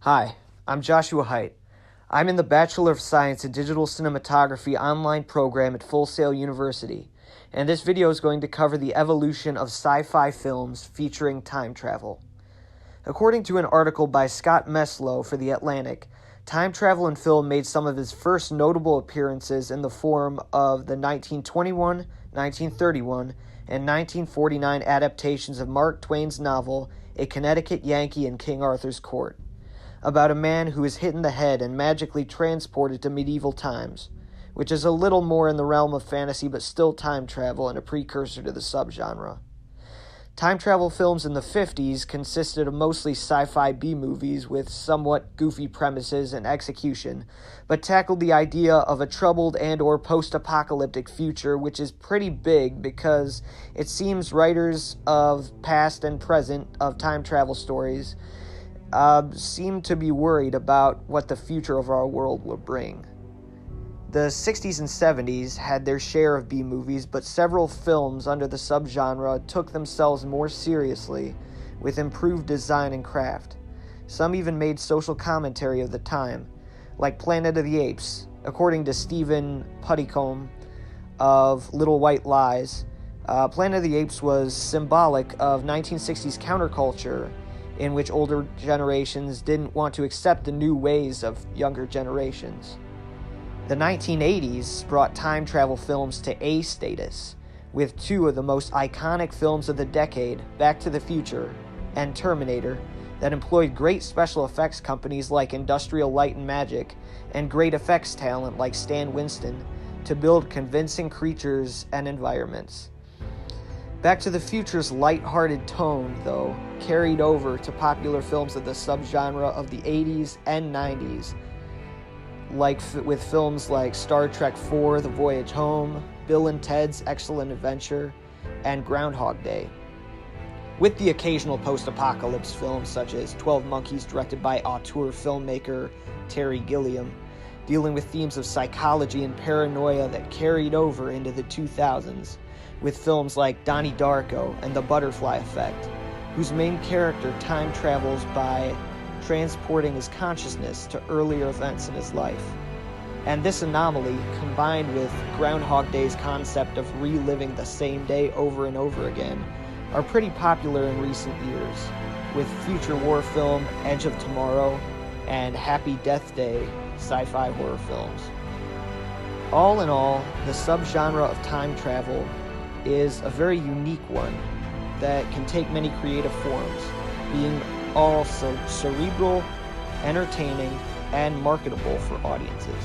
Hi, I'm Joshua Height. I'm in the Bachelor of Science in Digital Cinematography online program at Full Sail University, and this video is going to cover the evolution of sci-fi films featuring time travel. According to an article by Scott Meslow for The Atlantic, time travel in film made some of its first notable appearances in the form of the 1921, 1931, and 1949 adaptations of Mark Twain's novel A Connecticut Yankee in King Arthur's Court, about a man who is hit in the head and magically transported to medieval times, which is a little more in the realm of fantasy but still time travel and a precursor to the subgenre. Time travel films in the 50s consisted of mostly sci-fi B-movies with somewhat goofy premises and execution, but tackled the idea of a troubled and or post-apocalyptic future, which is pretty big because it seems writers of past and present of time travel stories seem to be worried about what the future of our world will bring. The 60s and 70s had their share of B-movies, but several films under the subgenre took themselves more seriously with improved design and craft. Some even made social commentary of the time, like Planet of the Apes. According to Stephen Puddicombe of Little White Lies, Planet of the Apes was symbolic of 1960s counterculture in which older generations didn't want to accept the new ways of younger generations. The 1980s brought time travel films to A status, with two of the most iconic films of the decade, Back to the Future and Terminator, that employed great special effects companies like Industrial Light and Magic and great effects talent like Stan Winston to build convincing creatures and environments. Back to the Future's light-hearted tone, though, carried over to popular films of the subgenre of the 80s and 90s, with films like Star Trek IV: The Voyage Home, Bill and Ted's Excellent Adventure, and Groundhog Day, with the occasional post-apocalypse films such as 12 Monkeys, directed by auteur filmmaker Terry Gilliam, dealing with themes of psychology and paranoia that carried over into the 2000s, with films like Donnie Darko and The Butterfly Effect, whose main character time travels by transporting his consciousness to earlier events in his life. And this anomaly, combined with Groundhog Day's concept of reliving the same day over and over again, are pretty popular in recent years, with future war film Edge of Tomorrow and Happy Death Day sci-fi horror films. All in all, the subgenre of time travel is a very unique one that can take many creative forms, being also cerebral, entertaining, and marketable for audiences.